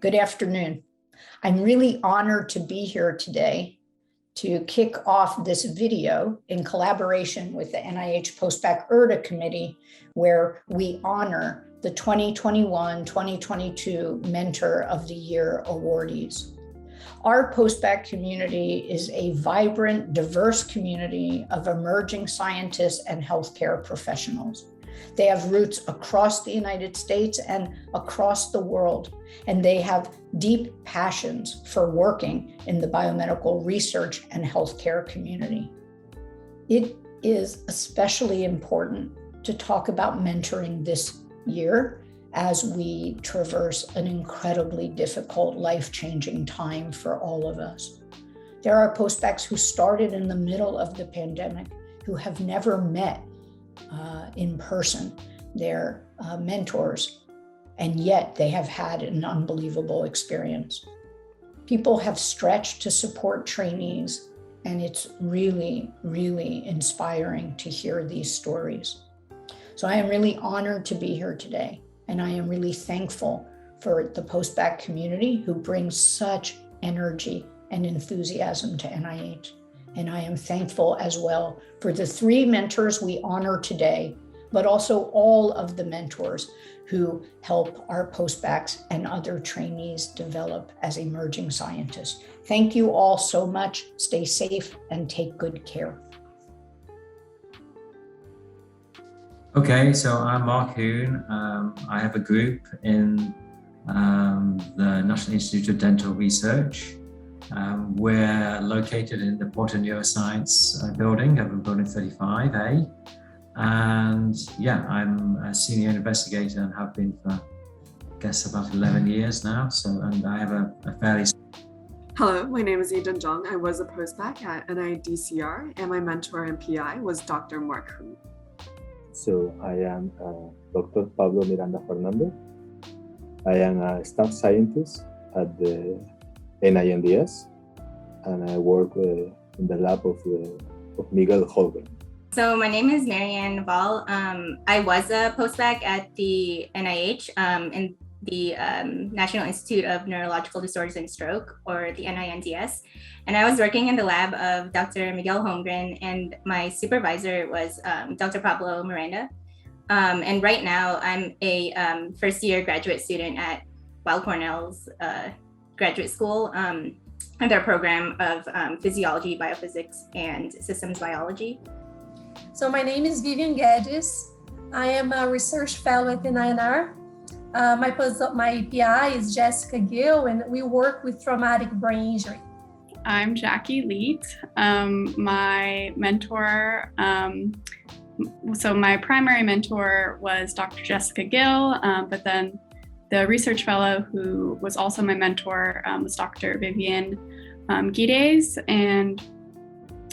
Good afternoon. I'm really honored to be here today to kick off this video in collaboration with the NIH Postbac IRTA Committee, where we honor the 2021-2022 Mentor of the Year awardees. Our postbac community is a vibrant, diverse community of emerging scientists and healthcare professionals. They have roots across the United States and across the world, and they have deep passions for working in the biomedical research and healthcare community. It is especially important to talk about mentoring this year as we traverse an incredibly difficult, life-changing time for all of us. There are postbacs who started in the middle of the pandemic who have never met in person their mentors, and yet they have had an unbelievable experience. People have stretched to support trainees, and it's really, really inspiring to hear these stories. So I am really honored to be here today, and I am really thankful for the postbac community who brings such energy and enthusiasm to NIH. And I am thankful as well for the 3 mentors we honor today, but also all of the mentors who help our postbacs and other trainees develop as emerging scientists. Thank you all so much. Stay safe and take good care. Okay, so I'm Mark Hoon. I have a group in the National Institute of Dental Research. We're located in the Porter Neuroscience building, building 35A. And yeah, I'm a senior investigator and have been for, I guess, about 11 years now. And I have a fairly... Hello, my name is Eden Jung. I was a postbac at NIDCR, and my mentor and PI was Dr. Mark Hoon. So I am Dr. Pablo Miranda Fernandez. I am a staff scientist at the NINDS, and I work in the lab of Miguel Holguin. So my name is Marianne Naval. I was a postbac at the NIH in the National Institute of Neurological Disorders and Stroke, or the NINDS. And I was working in the lab of Dr. Miguel Holmgren, and my supervisor was Dr. Pablo Miranda. And right now I'm a first-year graduate student at Weill Cornell's graduate school and their program of physiology, biophysics, and systems biology. So my name is Vivian Guedes. I am a research fellow at the NINR. My PI is Jessica Gill, and we work with traumatic brain injury. I'm Jackie Leet. My mentor, so my primary mentor was Dr. Jessica Gill, but then the research fellow who was also my mentor was Dr. Vivian Guedes, and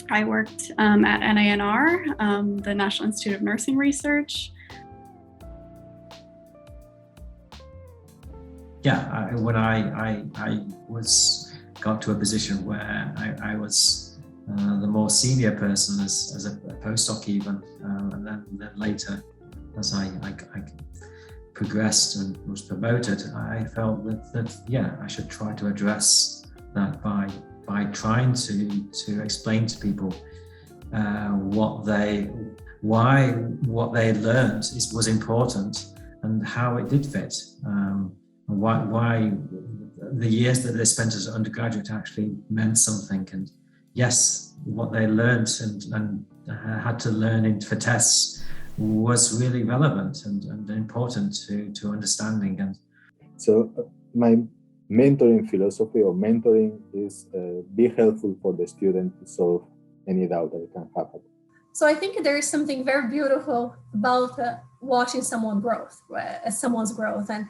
I worked at NINR, the National Institute of Nursing Research. Yeah, when I got to a position where I was the more senior person as a postdoc even, and then later as I progressed and was promoted, I felt that I should try to address that by trying to explain to people what they learned was important and how it did fit. Why the years that they spent as undergraduate actually meant something, and yes, what they learned and had to learn for tests was really relevant and important to understanding. And so my mentoring philosophy or mentoring is be helpful for the student to solve any doubt that can happen. So I think there is something very beautiful about watching someone's growth, and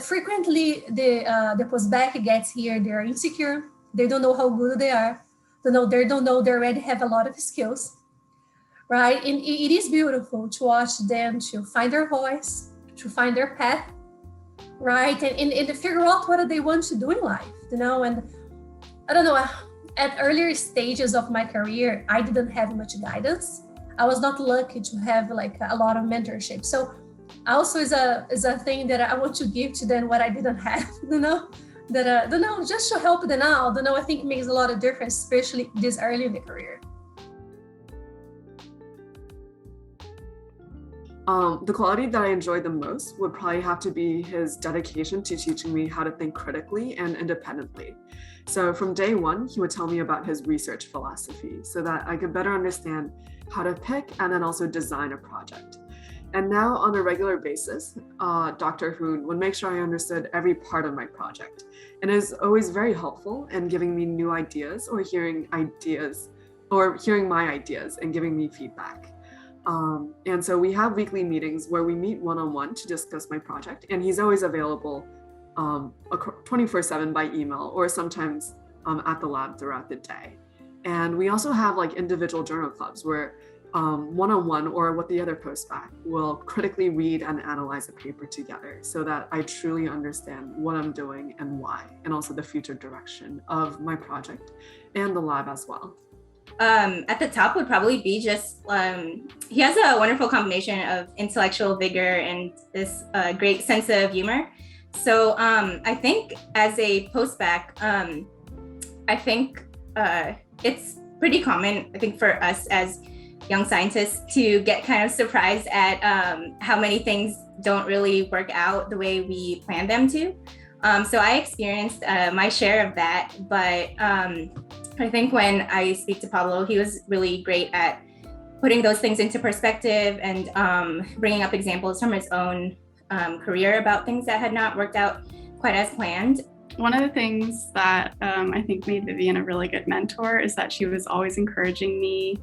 frequently the postbac gets here, they're insecure, they don't know how good they are, they don't know they already have a lot of skills, right? And it is beautiful to watch them to find their voice, to find their path, right? And to figure out what they want to do in life, and I don't know, at earlier stages of my career, I didn't have much guidance. I was not lucky to have like a lot of mentorship. So also is a thing that I want to give to them what I didn't have, that just to help them out, I think it makes a lot of difference, especially this early in the career. The quality that I enjoyed the most would probably have to be his dedication to teaching me how to think critically and independently. So from day one, he would tell me about his research philosophy so that I could better understand how to pick and then also design a project. And now on a regular basis, Dr. Hoon would make sure I understood every part of my project and is always very helpful in giving me new ideas or hearing my ideas and giving me feedback. And so we have weekly meetings where we meet one-on-one to discuss my project, and he's always available 24/7 by email or sometimes at the lab throughout the day. And we also have like individual journal clubs where one-on-one or with the other postbac will critically read and analyze a paper together so that I truly understand what I'm doing and why, and also the future direction of my project and the lab as well. At the top would probably be just, he has a wonderful combination of intellectual vigor and this great sense of humor. So I think as a postbac, I think it's pretty common, I think, for us as young scientists to get kind of surprised at how many things don't really work out the way we planned them to. So I experienced my share of that, but I think when I speak to Pablo, he was really great at putting those things into perspective and bringing up examples from his own career about things that had not worked out quite as planned. One of the things that I think made Vivian a really good mentor is that she was always encouraging me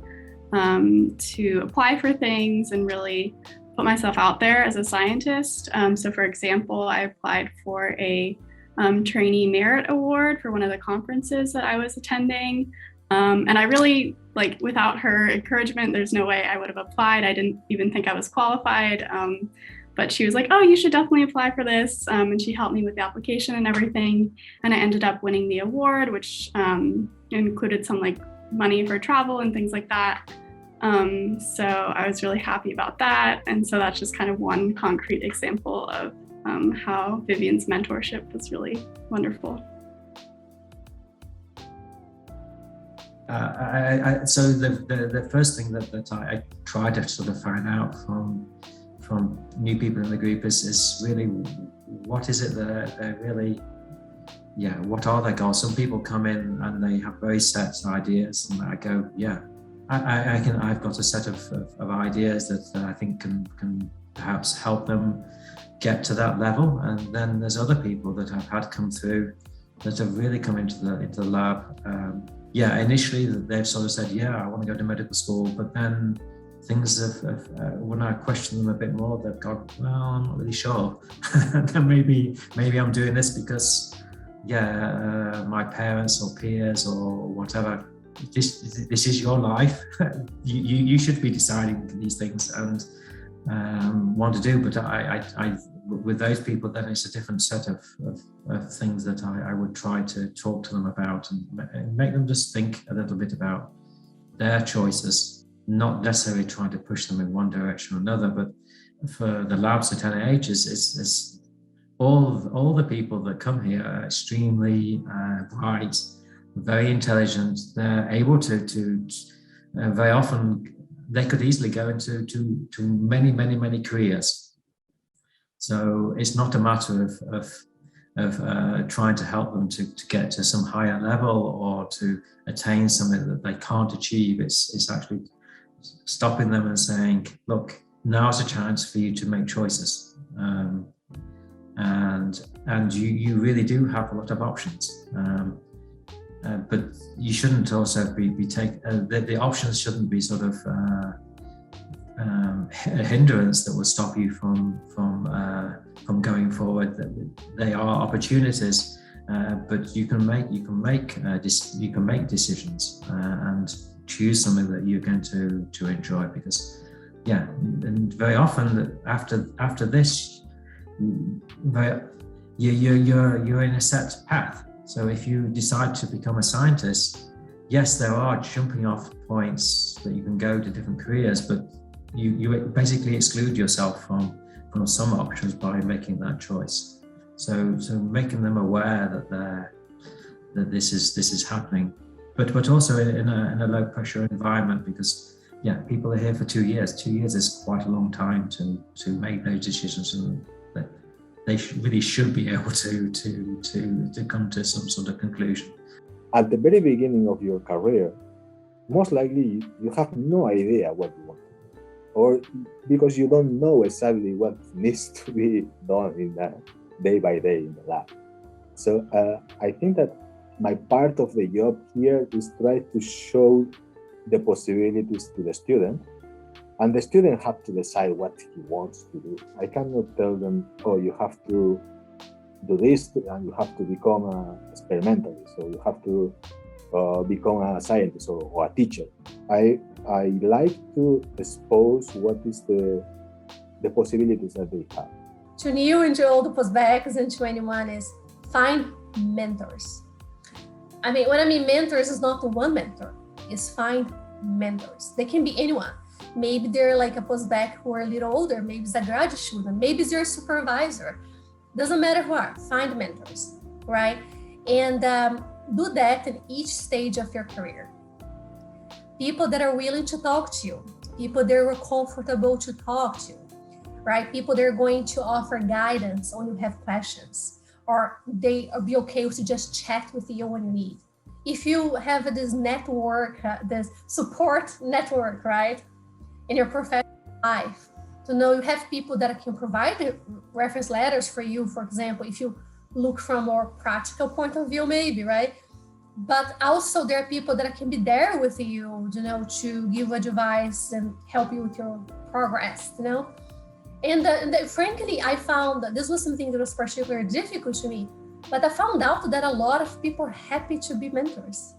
to apply for things and really put myself out there as a scientist. So for example, I applied for a trainee merit award for one of the conferences that I was attending. And I really, without her encouragement, there's no way I would have applied. I didn't even think I was qualified. But she was like, oh, you should definitely apply for this. And she helped me with the application and everything. And I ended up winning the award, which included some money for travel and things like that. So I was really happy about that. And so that's just kind of one concrete example of how Vivian's mentorship was really wonderful. So the first thing that I try to sort of find out from new people in the group is really what is it that they're really, what are their goals? Some people come in and they have very set ideas, and I go, I've got a set of ideas that I think can perhaps help them get to that level. And then there's other people that I've had come through that have really come into the lab. Initially they've sort of said, I want to go to medical school, but then things have when I question them a bit more, they've gone, well, I'm not really sure. Then maybe I'm doing this because my parents or peers or whatever. This is your life. you should be deciding these things and want to do. But I with those people, then it's a different set of things that I would try to talk to them about and make them just think a little bit about their choices, not necessarily trying to push them in one direction or another. But for the labs at NIH, is all the people that come here are extremely bright, very intelligent. They're able to very often they could easily go into many careers. So it's not a matter of trying to help them to get to some higher level or to attain something that they can't achieve. It's actually stopping them and saying, look, now's a chance for you to make choices. And you really do have a lot of options. But you shouldn't also be taking, the options shouldn't be sort of a hindrance that will stop you from going forward. They are opportunities, but you can make decisions and choose something that you're going to enjoy. Because and very often after this, you're in a set path. So if you decide to become a scientist, yes, there are jumping off points that you can go to different careers, but you basically exclude yourself from some options by making that choice. So making them aware that this is happening, but also in a low pressure environment, because people are here for 2 years. 2 years is quite a long time to make those decisions, and that they really should be able to come to some sort of conclusion. At the very beginning of your career, most likely you have no idea what you want to do, or because you don't know exactly what needs to be done in that day by day in the lab. So I think that my part of the job here is try to show the possibilities to the student, and the student have to decide what he wants to do. I cannot tell them, oh, you have to do this and you have to become an experimentalist, or you have to become a scientist or a teacher. I like to expose what is the possibilities that they have. To new and to all the postbacks and to anyone is find mentors. I mean, when I mean mentors, it's not the one mentor. It's find mentors. They can be anyone. Maybe they're like a postback who are a little older. Maybe it's a graduate student. Maybe it's your supervisor. Doesn't matter who are. Find mentors, right? And do that in each stage of your career. People that are willing to talk to you. People that are comfortable to talk to, right? People that are going to offer guidance when you have questions, or they will be okay to just chat with you when you need. If you have this network, this support network, right, in your professional life, to know you have people that can provide reference letters for you, for example, if you look from a more practical point of view, maybe, right? But also there are people that can be there with you, to give advice and help you with your progress, And frankly, I found that this was something that was particularly difficult to me, but I found out that a lot of people are happy to be mentors.